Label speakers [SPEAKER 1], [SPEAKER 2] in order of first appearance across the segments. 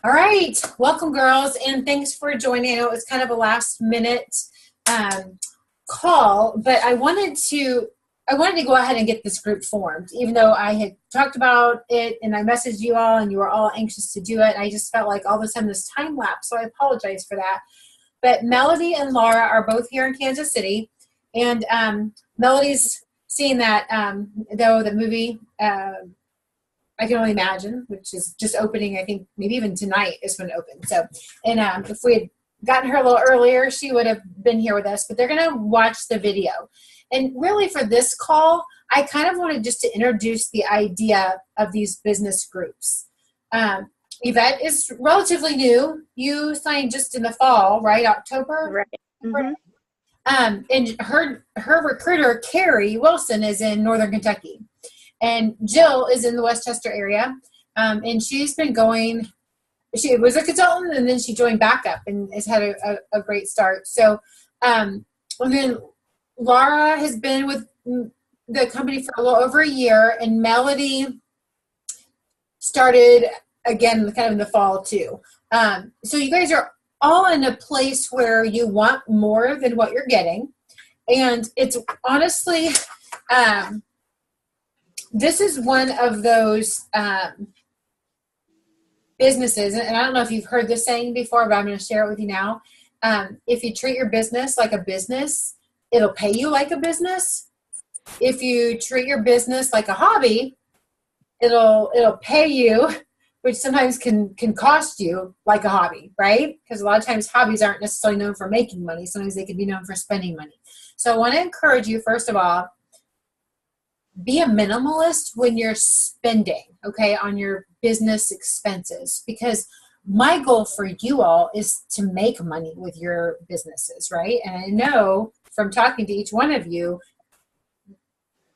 [SPEAKER 1] All right, welcome girls, and thanks for joining. I know it was kind of a last minute call, but I wanted to go ahead and get this group formed, even though I had talked about it and I messaged you all and you were all anxious to do it. I just felt like all of a sudden this time lapse, so I apologize for that. But Melody and Laura are both here in Kansas City, and Melody's seeing that though the movie. I can only imagine, which is just opening, I think maybe even tonight is when it opens. So, and if we had gotten her a little earlier, she would have been here with us, but they're going to watch the video. And really for this call, I kind of wanted just to introduce the idea of these business groups. Yvette is relatively new. You signed just in the fall, right? October?
[SPEAKER 2] Right. Mm-hmm.
[SPEAKER 1] And her recruiter, Carrie Wilson, is in Northern Kentucky. And Jill is in the Westchester area, and she's been going. She was a consultant, and then she joined backup, and has had a great start. So, and then Laura has been with the company for a little over a year, and Melody started again kind of in the fall too. So you guys are all in a place where you want more than what you're getting, and it's honestly. This is one of those businesses, and I don't know if you've heard this saying before, but I'm going to share it with you now. If you treat your business like a business, it'll pay you like a business. If you treat your business like a hobby, it'll pay you, which sometimes can cost you like a hobby, right? Because a lot of times hobbies aren't necessarily known for making money. Sometimes they can be known for spending money. So I want to encourage you, first of all, be a minimalist when you're spending, okay, on your business expenses, because my goal for you all is to make money with your businesses, right? And I know from talking to each one of you,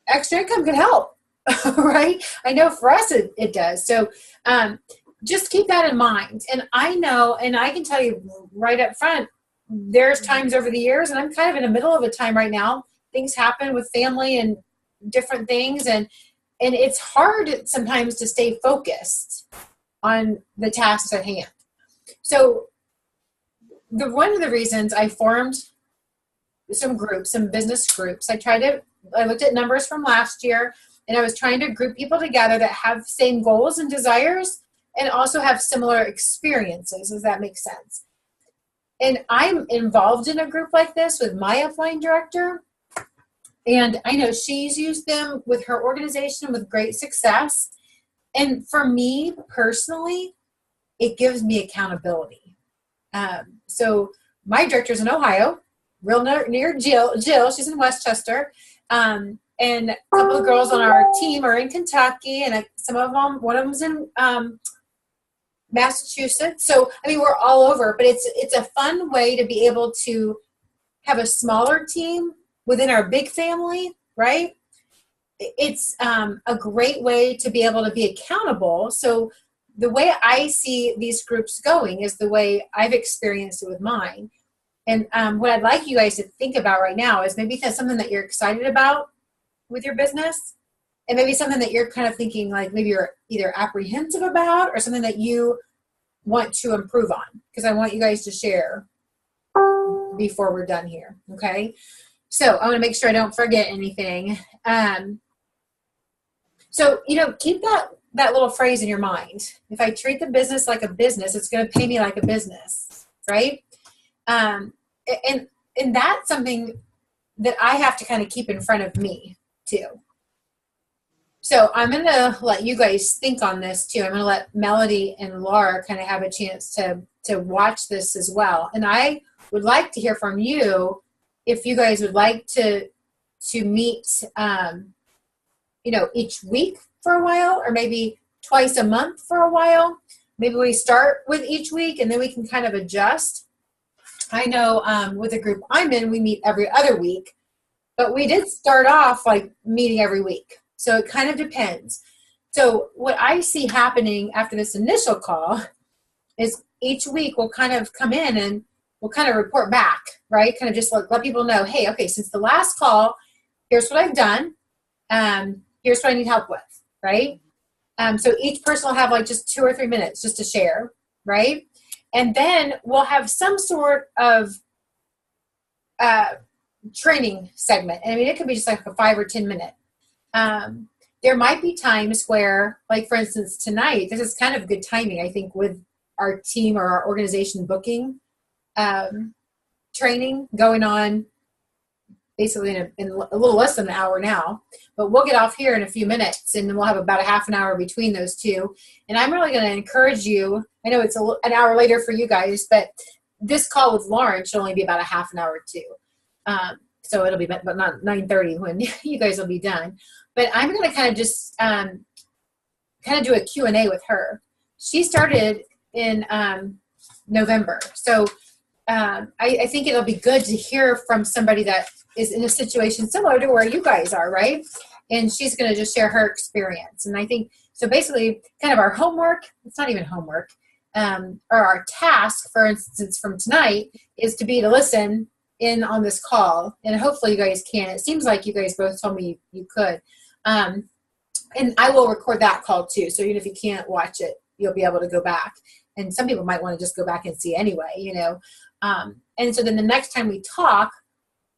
[SPEAKER 1] extra income can help, right? I know for us it does. So just keep that in mind. And I know, and I can tell you right up front, there's times over the years, and I'm kind of in the middle of a time right now, things happen with family and different things, and it's hard sometimes to stay focused on the tasks at hand. So one of the reasons I formed some business groups, I looked at numbers from last year, and I was trying to group people together that have same goals and desires and also have similar experiences. Does that make sense? And I'm involved in a group like this with my upline director. And I know she's used them with her organization with great success. And for me personally, it gives me accountability. So my director's in Ohio, real near Jill. She's in Westchester. And a couple of girls on our team are in Kentucky, and some of them, one of them's in Massachusetts. So, I mean, we're all over, but it's a fun way to be able to have a smaller team within our big family, right? It's a great way to be able to be accountable. So the way I see these groups going is the way I've experienced it with mine. And what I'd like you guys to think about right now is maybe that's something that you're excited about with your business, and maybe something that you're kind of thinking like maybe you're either apprehensive about or something that you want to improve on, because I want you guys to share before we're done here, okay? So I want to make sure I don't forget anything. So, keep that little phrase in your mind. If I treat the business like a business, it's going to pay me like a business, right? And that's something that I have to kind of keep in front of me too. So I'm going to let you guys think on this too. I'm going to let Melody and Laura kind of have a chance to watch this as well. And I would like to hear from you if you guys would like to meet, each week for a while, or maybe twice a month for a while. Maybe we start with each week and then we can kind of adjust. I know with the group I'm in, we meet every other week, but we did start off like meeting every week. So it kind of depends. So what I see happening after this initial call is each week we'll kind of come in and we'll kind of report back, right? Kind of just let people know, hey, okay, since the last call, here's what I've done. Here's what I need help with, right? So each person will have like just 2 or 3 minutes just to share, right? And then we'll have some sort of training segment. And I mean, it could be just like a 5 or 10 minute. There might be times where, like for instance, tonight, this is kind of good timing, I think, with our team or our organization booking training going on basically in a little less than an hour now. But we'll get off here in a few minutes, and then we'll have about a half an hour between those two. And I'm really going to encourage you. I know it's an hour later for you guys, but this call with Lauren should only be about a half an hour too. So it'll be but not 9:30 when you guys will be done. But I'm going to kind of just kind of do a Q&A with her. She started in November. So I think it'll be good to hear from somebody that is in a situation similar to where you guys are, right? And she's going to just share her experience. And I think, so basically kind of our homework, it's not even homework, or our task, for instance, from tonight is to listen in on this call. And hopefully you guys can. It seems like you guys both told me you could. And I will record that call too. So even if you can't watch it, you'll be able to go back. And some people might want to just go back and see anyway, you know. And so then the next time we talk,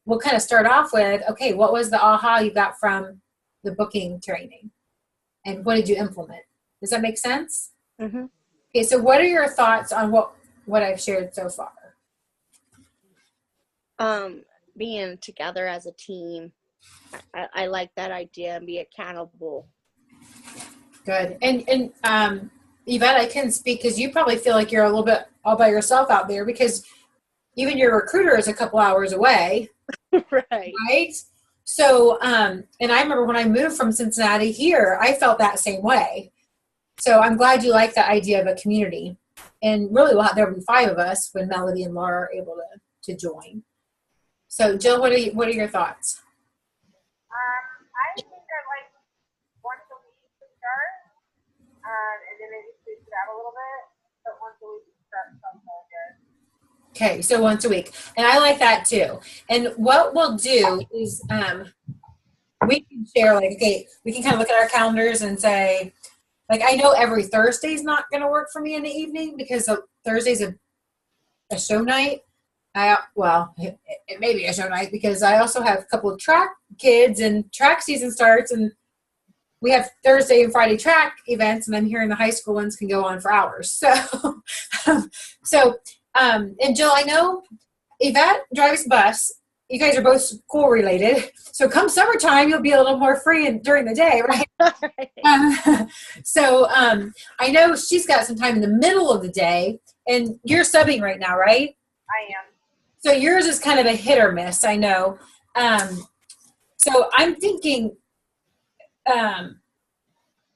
[SPEAKER 1] we'll kind of start off with, okay, what was the aha you got from the booking training? And what did you implement? Does that make sense? Mm-hmm. Okay, so what are your thoughts on what I've shared so far?
[SPEAKER 2] Being together as a team. I like that idea, and be accountable.
[SPEAKER 1] Good. And Yvette, I can speak because you probably feel like you're a little bit all by yourself out there because even your recruiter is a couple hours away. Right. So, and I remember when I moved from Cincinnati here, I felt that same way. So I'm glad you like the idea of a community. And really, there'll be 5 of us when Melody and Laura are able to join. So, Jill, what are your thoughts?
[SPEAKER 3] I think I'd like once a week to start, and then maybe switch it out a little bit. But once a week to start sounds really good.
[SPEAKER 1] Okay, so once a week. And I like that too. And what we'll do is we can share, like, okay, we can kind of look at our calendars and say, like, I know every Thursday is not going to work for me in the evening because Thursday's a show night. It may be a show night because I also have a couple of track kids and track season starts, and we have Thursday and Friday track events, and I'm hearing the high school ones can go on for hours. So, and Jill, I know Yvette drives bus. You guys are both school related. So come summertime, you'll be a little more free during the day, right? So I know she's got some time in the middle of the day, and you're subbing right now, right?
[SPEAKER 3] I am.
[SPEAKER 1] So yours is kind of a hit or miss, I know. So I'm thinking, and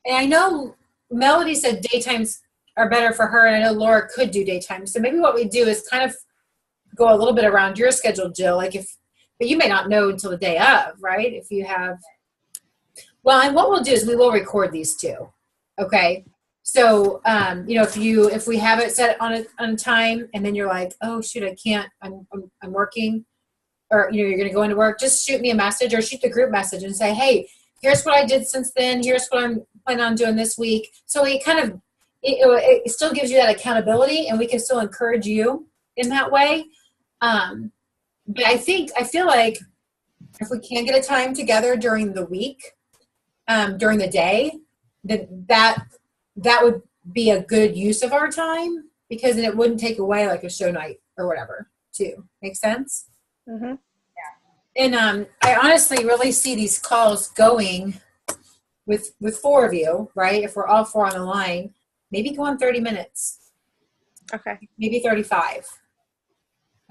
[SPEAKER 1] I know Melody said daytimes are better for her, and I know Laura could do daytime. So maybe what we do is kind of go a little bit around your schedule, Jill. But you may not know until the day of, right? If you have, and what we'll do is we will record these too. Okay. So, if we have it set on time, and then you're like, oh shoot, I can't, I'm working, or, you're going to go into work, just shoot me a message or shoot the group message and say, hey, here's what I did since then. Here's what I'm planning on doing this week. So it still gives you that accountability, and we can still encourage you in that way. But I feel like if we can get a time together during the week, during the day, that would be a good use of our time, because then it wouldn't take away like a show night or whatever too. Make sense?
[SPEAKER 3] Mm-hmm.
[SPEAKER 1] Yeah. And I honestly really see these calls going with 4 of you, right? If we're all 4 on the line, maybe go on 30 minutes.
[SPEAKER 2] Okay.
[SPEAKER 1] Maybe 35.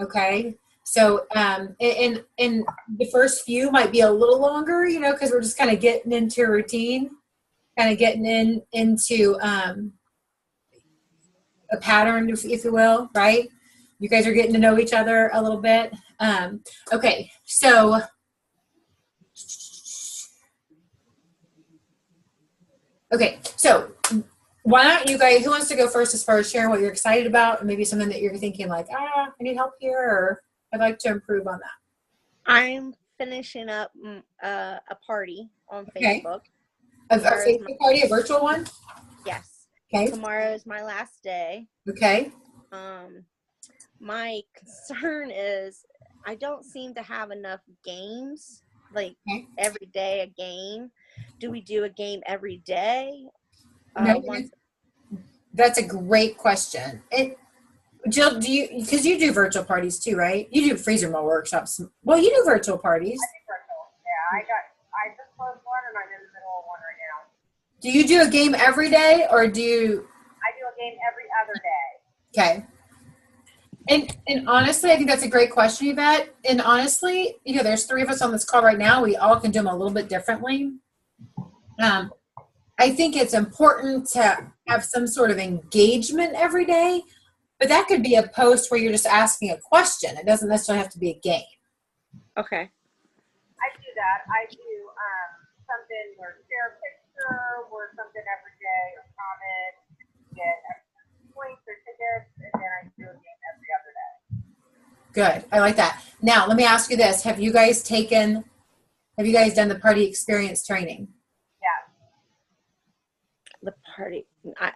[SPEAKER 1] Okay. So, and the first few might be a little longer, because we're just kind of getting into a routine, kind of getting into a pattern, if you will, right? You guys are getting to know each other a little bit. Okay, so why not you guys, who wants to go first as far as sharing what you're excited about, and maybe something that you're thinking like, I need help here, or I'd like to improve on that?
[SPEAKER 2] I'm finishing up a party on Facebook.
[SPEAKER 1] A
[SPEAKER 2] Tomorrow's
[SPEAKER 1] Facebook party, a virtual one?
[SPEAKER 2] Yes.
[SPEAKER 1] Okay.
[SPEAKER 2] Tomorrow is my last day.
[SPEAKER 1] Okay.
[SPEAKER 2] My concern is I don't seem to have enough games, like every day a game. Do we do a game every day?
[SPEAKER 1] No,
[SPEAKER 2] Once.
[SPEAKER 1] that's a great question. Jill, because you do virtual parties too, right? You do freezer mold workshops. Well, you do virtual parties.
[SPEAKER 3] I do virtual. Yeah, I just closed one and I'm in the middle of one right now.
[SPEAKER 1] Do you do a game every day or do you?
[SPEAKER 3] I do a game every other day.
[SPEAKER 1] Okay. And honestly, I think that's a great question, Yvette. And honestly, there's 3 of us on this call right now. We all can do them a little bit differently. I think it's important to have some sort of engagement every day, but that could be a post where you're just asking a question. It doesn't necessarily have to be a game.
[SPEAKER 2] Okay.
[SPEAKER 3] I do that. I do something or share a picture or something every day or comment, get points or tickets, and then I do a game every other day.
[SPEAKER 1] Good. I like that. Now, let me ask you this. Have you guys done the party experience training?
[SPEAKER 3] Yeah.
[SPEAKER 2] The party.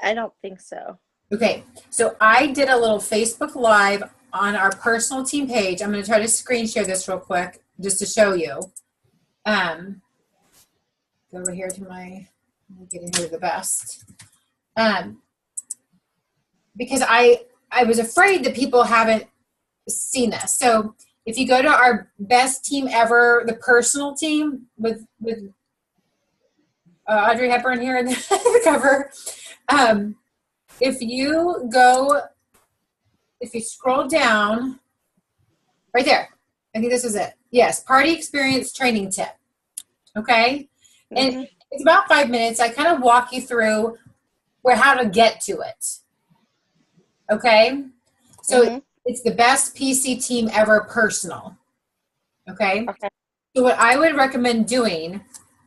[SPEAKER 2] I don't think so.
[SPEAKER 1] Okay. So I did a little Facebook Live on our personal team page. I'm going to try to screen share this real quick just to show you. Go over here to let me get in here to the best. Because I was afraid that people haven't seen this. So if you go to our best team ever, the personal team with Audrey Hepburn here in the cover, if you scroll down right there, I think this is it. Yes, party experience training tip. Okay.
[SPEAKER 2] Mm-hmm.
[SPEAKER 1] And it's about 5 minutes. I kind of walk you through how to get to it. Okay. So it's the best PC team ever personal. Okay. So what I would recommend doing,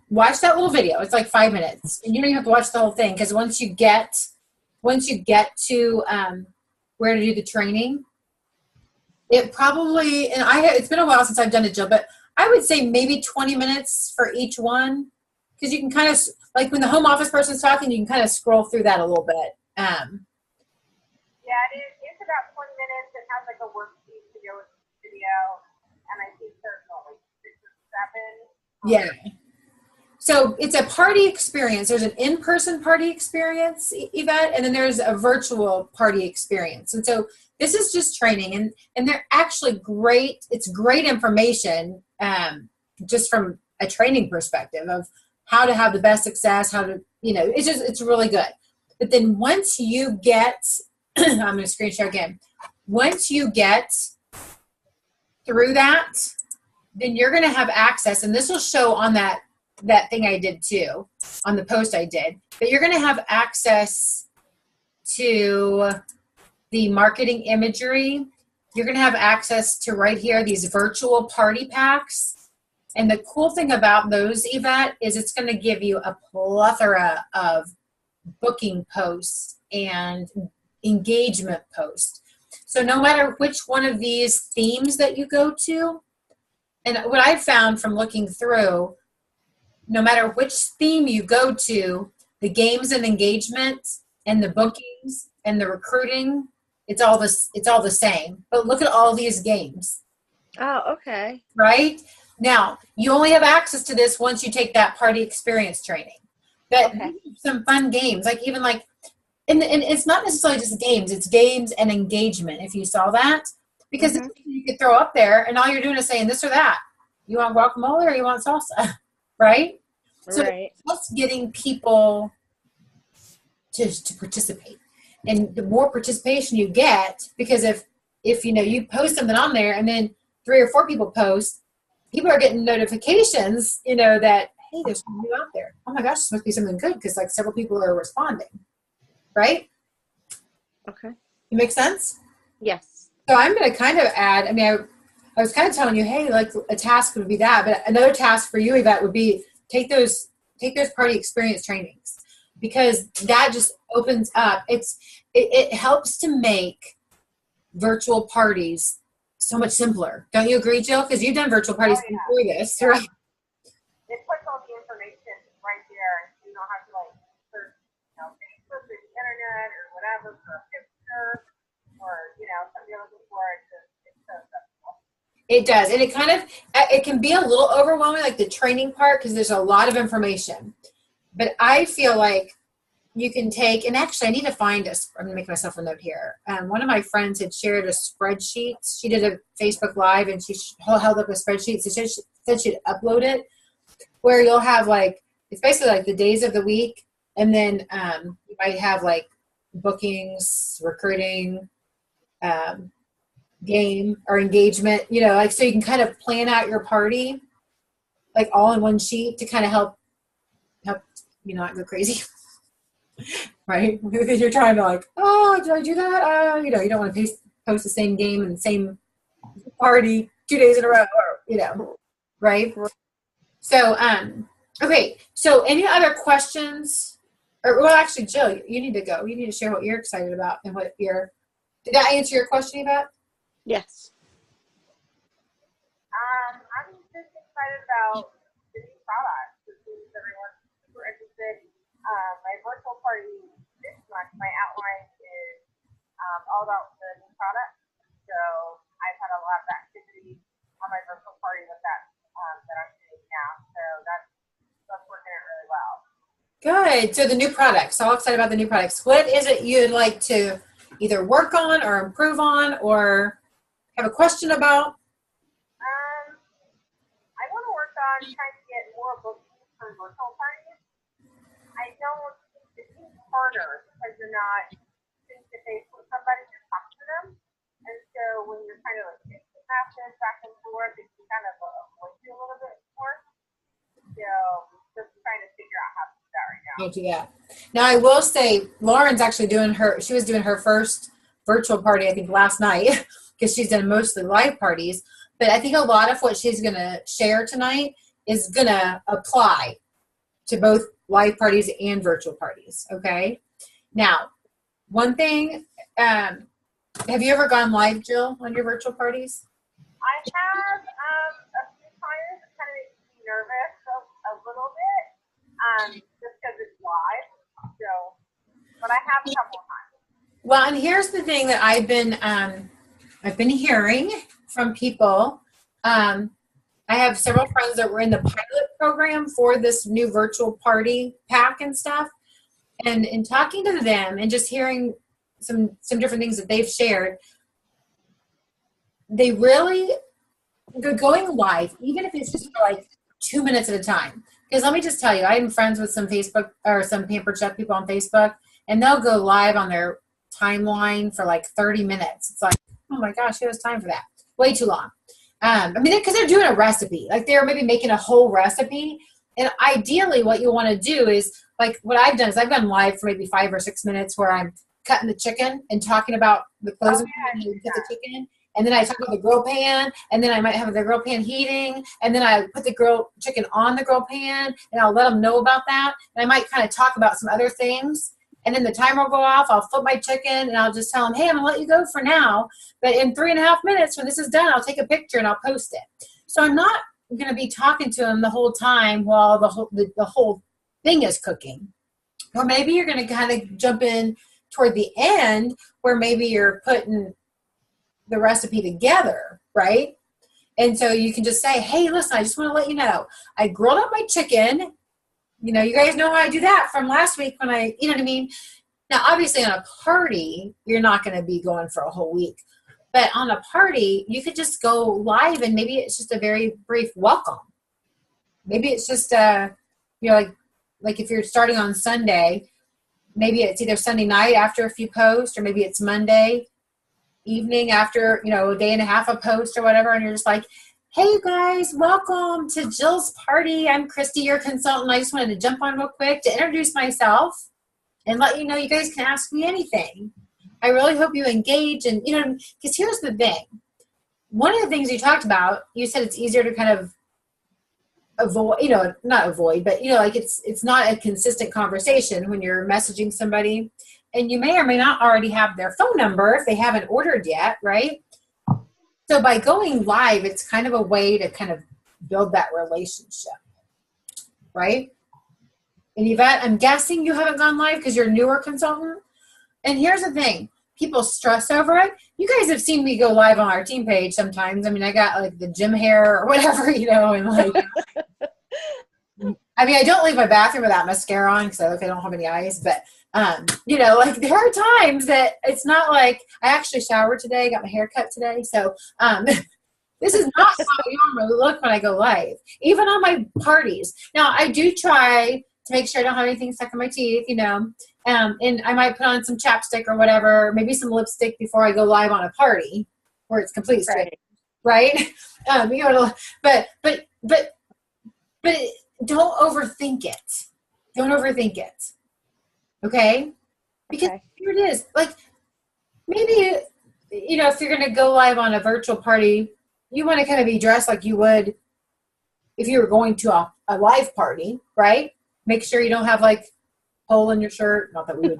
[SPEAKER 1] watch that little video. It's like 5 minutes. And you don't even have to watch the whole thing, because once you get to where to do the training, it probably, and it's been a while since I've done it, Jill, but I would say maybe 20 minutes for each one, because you can kind of, like when the home office person's talking, you can kind of scroll through that a little bit.
[SPEAKER 3] Yeah, it's about 20 minutes. It has like a worksheet to go with the video, and I think there's like 6 or 7.
[SPEAKER 1] Yeah. So it's a party experience. There's an in-person party experience, Yvette, and then there's a virtual party experience. And so this is just training, and they're actually great. It's great information, just from a training perspective of how to have the best success, how to, it's really good. But then once you get, I'm going to screen share again. Once you get through that, then you're going to have access, and this will show on that thing I did too, on the post I did, but you're going to have access to the marketing imagery. You're going to have access to right here, these virtual party packs. And the cool thing about those, Yvette, is it's going to give you a plethora of booking posts and engagement posts. So no matter which one of these themes that you go to, and what I've found from looking through, no matter which theme you go to, the games and engagement and the bookings and the recruiting, it's all the same. But look at all these games.
[SPEAKER 2] Oh, okay.
[SPEAKER 1] Right? Now, you only have access to this once you take that party experience training. But some fun games, and it's not necessarily just games, it's games and engagement, if you saw that. Because you could throw up there, and all you're doing is saying this or that. You want guacamole or you want salsa? Right? So just getting people to participate. And the more participation you get, because if you post something on there and then 3 or 4 people post, people are getting notifications, that, hey, there's something new out there. Oh my gosh, this must be something good, because like several people are responding. Right?
[SPEAKER 2] Okay.
[SPEAKER 1] It makes sense?
[SPEAKER 2] Yes.
[SPEAKER 1] So I'm going to kind of add, I was kind of telling you, hey, like a task would be that, but another task for you, Yvette, would be take those party experience trainings, because that just opens up. It helps to make virtual parties so much simpler. Don't you agree, Jill? Because you've done virtual parties before this, right?
[SPEAKER 3] It puts all the information right there. You don't whatever for a picture or, you know, something you're looking for. It's so simple.
[SPEAKER 1] It does. And it can be a little overwhelming, like the training part, because there's a lot of information. But I feel like you can take, and actually I need to find this. I'm going to make myself a note here. One of my friends had shared a spreadsheet. She did a Facebook Live and she held up a spreadsheet. So she said she'd upload it where you'll have like, it's basically like the days of the week. And then you might have like bookings, recruiting, game or engagement, you know, like, so you can kind of plan out your party like all in one sheet to kind of help you not go crazy. Right? Because you're trying to like, oh, did I do that? You know, you don't want to post the same game and the same party 2 days in a row, or, you know, right? So, okay. So any other questions? Or, well, actually, Jill, you need to go. You need to share what you're excited about and what did that answer your question, Yvette?
[SPEAKER 2] Yes.
[SPEAKER 3] I'm just excited about the new products. It seems everyone's super interested. My virtual party this month, my outline is all about the new products. So I've had a lot of activity on my virtual party with that that I'm doing now. So that's working out really well.
[SPEAKER 1] Good. So the new products. So excited about the new products. What is it you'd like to either work on or improve on or have a question about?
[SPEAKER 3] I want to work on trying to get more bookings for virtual parties. I don't, it seems harder because you're not face to face with somebody to talk to them. And so when you're kind of like mixing messages back and forth, it can kind of avoid you a little bit more. So just trying to figure out how to do that right now.
[SPEAKER 1] Don't do that. Now I will say Lauren's actually she was doing her first virtual party, I think last night, because she's done mostly live parties. But I think a lot of what she's going to share tonight is going to apply to both live parties and virtual parties. Okay. Now, one thing, have you ever gone live, Jill, on your virtual parties?
[SPEAKER 3] I have a few times. It kind of makes me nervous a little bit, just because it's live. So, but I have a couple of times.
[SPEAKER 1] Well, and here's the thing that I've been hearing from people. I have several friends that were in the pilot program for this new virtual party pack and stuff. And in talking to them and just hearing some different things that they've shared, they really, they're going live, even if it's just for like 2 minutes at a time. Because let me just tell you, I'm friends with some Facebook or some Pampered Chef people on Facebook, and they'll go live on their timeline for like 30 minutes. It's like, oh my gosh, who has time for that? Way too long. I mean, because they're doing a recipe, like they're maybe making a whole recipe. And ideally what you want to do is, like what I've done is I've gone live for maybe 5 or 6 minutes where I'm cutting the chicken and talking about the closing and you put the chicken. And then I talk about the grill pan, and then I might have the grill pan heating, and then I put the grill chicken on the grill pan, and I'll let them know about that. And I might kind of talk about some other things. And then the timer will go off. I'll flip my chicken, and I'll just tell them, hey, I'm going to let you go for now. But in 3.5 minutes, when this is done, I'll take a picture, and I'll post it. So I'm not going to be talking to them the whole time while the whole thing is cooking. Or maybe you're going to kind of jump in toward the end where maybe you're putting the recipe together, right? And so you can just say, hey, listen, I just want to let you know, I grilled up my chicken. You know, you guys know how I do that from last week when you know what I mean? Now, obviously on a party, you're not going to be going for a whole week. But on a party, you could just go live and maybe it's just a very brief welcome. Maybe it's just, you know, like if you're starting on Sunday, maybe it's either Sunday night after a few posts, or maybe it's Monday evening after, you know, a day and a half of post or whatever. And you're just like, hey, you guys, welcome to Jill's party. I'm Christy, your consultant. I just wanted to jump on real quick to introduce myself and let you know you guys can ask me anything. I really hope you engage. And, you know, because here's the thing. One of the things you talked about, you said it's easier to kind of avoid, you know, not avoid, but, you know, like it's not a consistent conversation when you're messaging somebody. And you may or may not already have their phone number if they haven't ordered yet, right? So by going live, it's kind of a way to kind of build that relationship, right? And Yvette, I'm guessing you haven't gone live because you're a newer consultant. And here's the thing. People stress over it. You guys have seen me go live on our team page sometimes. I mean, I got like the gym hair or whatever, you know, and like, I mean, I don't leave my bathroom without mascara on because I don't have any eyes, but you know, like there are times that it's not like I actually showered today, got my hair cut today. So this is not how I normally look when I go live, even on my parties. Now, I do try to make sure I don't have anything stuck in my teeth, you know, and I might put on some chapstick or whatever, maybe some lipstick before I go live on a party where it's complete straight, right? You know, but don't overthink it. Don't overthink it. Okay? Because here it is. Like, maybe, you know, if you're going to go live on a virtual party, you want to kind of be dressed like you would if you were going to a live party, right? Make sure you don't have, like, hole in your shirt. Not that we would.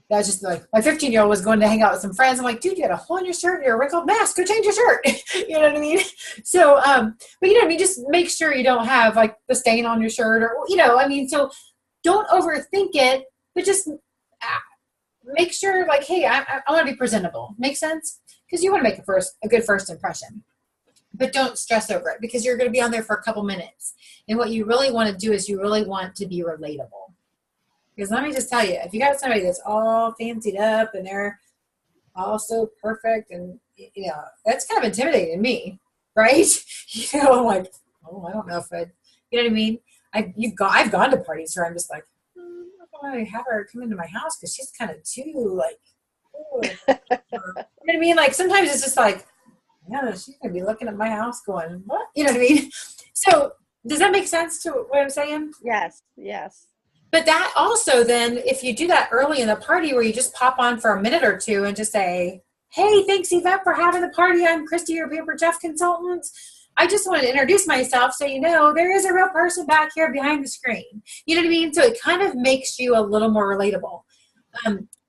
[SPEAKER 1] That's just like, my 15-year-old was going to hang out with some friends. I'm like, dude, you got a hole in your shirt and you're a wrinkled mask. Go change your shirt. You know what I mean? So, but you know what I mean? Just make sure you don't have, like, the stain on your shirt or, you know, I mean, so don't overthink it, but just make sure, like, hey, I want to be presentable. Make sense? Because you want to make a good first impression. But don't stress over it because you're going to be on there for a couple minutes. And what you really want to do is you really want to be relatable. Because let me just tell you, if you got somebody that's all fancied up and they're all so perfect and, you know, that's kind of intimidating to me, right? You know, I'm like, oh, I don't know if you know what I mean? I've gone to parties where I'm just like, I don't want to have her come into my house because she's kind of too, like, you know what I mean? Like, sometimes it's just like, yeah, she's going to be looking at my house going, what? You know what I mean? So does that make sense to what I'm saying?
[SPEAKER 2] Yes, yes.
[SPEAKER 1] But that also then, if you do that early in the party where you just pop on for a minute or two and just say, hey, thanks, Yvette, for having the party. I'm Christy, your Paper Jeff consultant. I just wanted to introduce myself so you know there is a real person back here behind the screen. You know what I mean? So it kind of makes you a little more relatable.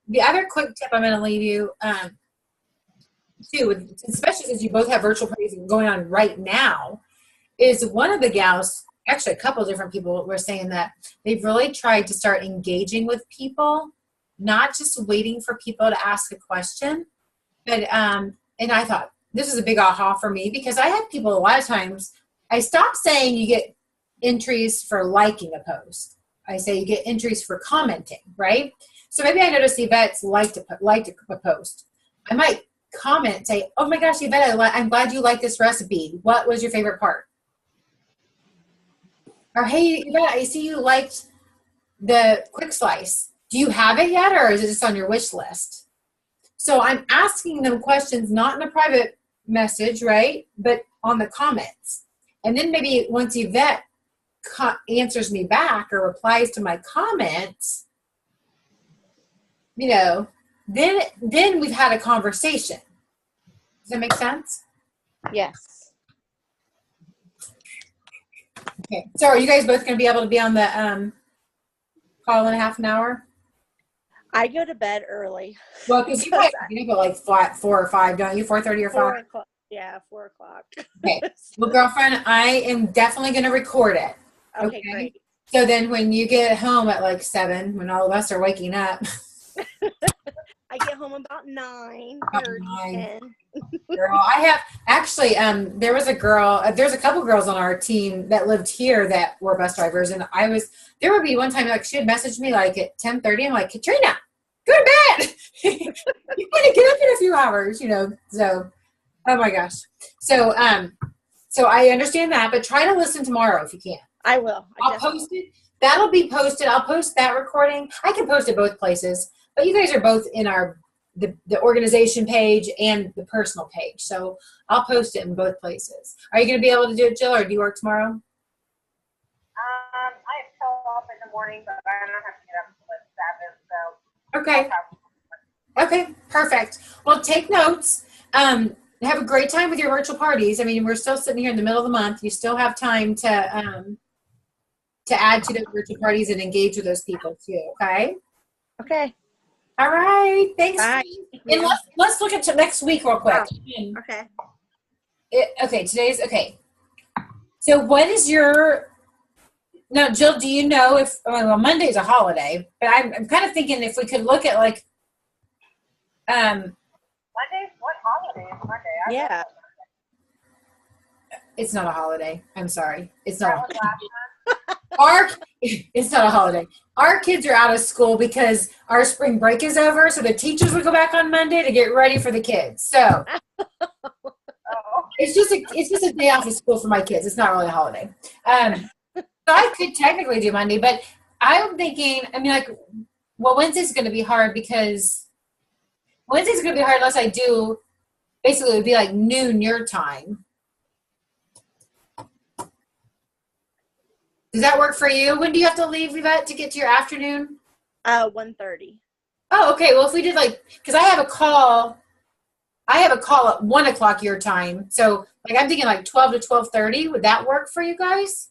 [SPEAKER 1] The other quick tip I'm going to leave you, too, especially since you both have virtual parties going on right now, is one of the gals, actually a couple of different people were saying that they've really tried to start engaging with people, not just waiting for people to ask a question. But and I thought this is a big aha for me because I have people a lot of times, I stopped saying you get entries for liking a post. I say you get entries for commenting, right? So maybe I noticed Yvette's liked a post. I might comment, say, oh my gosh, Yvette, I'm glad you like this recipe. What was your favorite part? Or, hey, Yvette, I see you liked the quick slice. Do you have it yet, or is it just on your wish list? So I'm asking them questions, not in a private message, right, but on the comments. And then maybe once Yvette answers me back or replies to my comments, you know, then we've had a conversation. Does that make sense?
[SPEAKER 2] Yes.
[SPEAKER 1] Okay. So are you guys both going to be able to be on the call in a half an hour?
[SPEAKER 2] I go to bed early.
[SPEAKER 1] Well, because you guys go like 4 or 5, don't you? 4:30 or 5?
[SPEAKER 2] 4 o'clock. Yeah, 4 o'clock.
[SPEAKER 1] Okay. Well, girlfriend, I am definitely going to record it.
[SPEAKER 2] Okay, great.
[SPEAKER 1] So then when you get home at like 7, when all of us are waking up.
[SPEAKER 2] I get home about 9:30, 10.
[SPEAKER 1] Girl, I have actually, there's a couple girls on our team that lived here that were bus drivers. And there would be one time, like, she had messaged me like at 10:30. I'm like, Katrina, go to bed. You got to get up in a few hours, you know? So, oh my gosh. So I understand that, but try to listen tomorrow if you can.
[SPEAKER 2] I will.
[SPEAKER 1] I'll post it. That'll be posted. I'll post that recording. I can post it both places, but you guys are both in the organization page and the personal page. So I'll post it in both places. Are you going to be able to do it, Jill, or do you work tomorrow?
[SPEAKER 3] I have to off in the morning, but I don't have to get up until 7, so.
[SPEAKER 1] Okay, perfect. Well, take notes. Have a great time with your virtual parties. I mean, we're still sitting here in the middle of the month. You still have time to add to those virtual parties and engage with those people too. Okay.
[SPEAKER 2] Okay.
[SPEAKER 1] All right. Thanks.
[SPEAKER 2] Bye.
[SPEAKER 1] And let's look at next week real quick.
[SPEAKER 2] Oh, okay.
[SPEAKER 1] Today's okay. So what is now, Jill, do you know if, well, Monday's a holiday, but I'm kind of thinking if we could look at like
[SPEAKER 3] Monday? What holiday is Monday?
[SPEAKER 2] Yeah.
[SPEAKER 1] It's not a holiday. I'm sorry. It's not.
[SPEAKER 3] That was last month.
[SPEAKER 1] It's not a holiday. Our kids are out of school because our spring break is over, so the teachers would go back on Monday to get ready for the kids. So
[SPEAKER 3] Oh.
[SPEAKER 1] it's just a day off of school for my kids. It's not really a holiday. So I could technically do Monday, but I'm thinking, I mean, like, well, Wednesday's going to be hard because Wednesday's going to be hard unless I do, basically it would be like noon your time. Does that work for you? When do you have to leave, Yvette, to get to your afternoon?
[SPEAKER 2] 1:30.
[SPEAKER 1] Oh, okay. Well, if we did because I have a call at 1 o'clock your time. So like I'm thinking like 12 to 12:30. Would that work for you guys?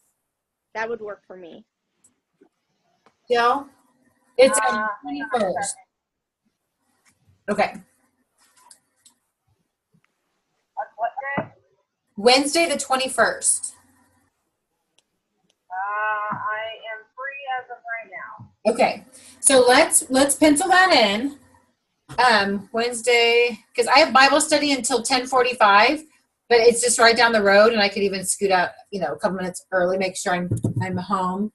[SPEAKER 2] That would work for me.
[SPEAKER 1] Jill? It's on
[SPEAKER 3] hang
[SPEAKER 1] the
[SPEAKER 3] on a
[SPEAKER 1] 21st.
[SPEAKER 3] second.
[SPEAKER 1] Okay.
[SPEAKER 3] What day?
[SPEAKER 1] Wednesday the 21st.
[SPEAKER 3] I am free as of right now.
[SPEAKER 1] Okay. So let's pencil that in. Wednesday, because I have Bible study until 10:45, but it's just right down the road, and I could even scoot out, a couple minutes early, make sure I'm home.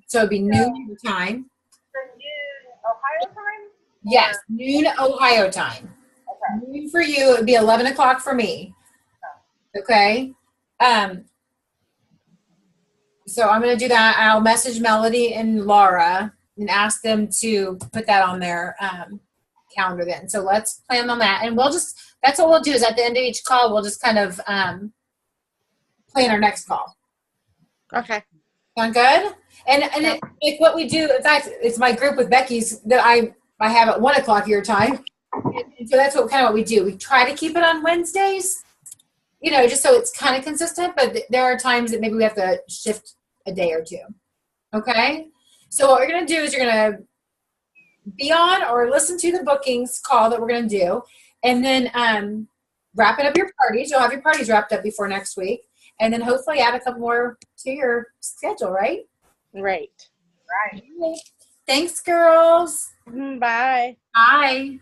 [SPEAKER 1] So it'd be noon your time.
[SPEAKER 3] For noon Ohio time?
[SPEAKER 1] Yes, noon Ohio time.
[SPEAKER 3] Okay.
[SPEAKER 1] Noon for you, it'd be 11 o'clock for me. Okay. So I'm going to do that. I'll message Melody and Laura and ask them to put that on their calendar then. So let's plan on that. And that's what we'll do is at the end of each call, we'll just kind of plan our next call.
[SPEAKER 2] Okay.
[SPEAKER 1] Sound good? And like what we do, in fact, it's my group with Becky's that I have at 1 o'clock your time. And so that's what we do. We try to keep it on Wednesdays, just so it's kind of consistent, but there are times that maybe we have to shift a day or two. Okay? So what we're going to do is you're going to be on or listen to the bookings call that we're going to do, and then wrapping up your parties. You'll have your parties wrapped up before next week, and then hopefully add a couple more to your schedule, right?
[SPEAKER 2] Right.
[SPEAKER 3] Right.
[SPEAKER 1] Thanks, girls.
[SPEAKER 2] Bye.
[SPEAKER 1] Bye.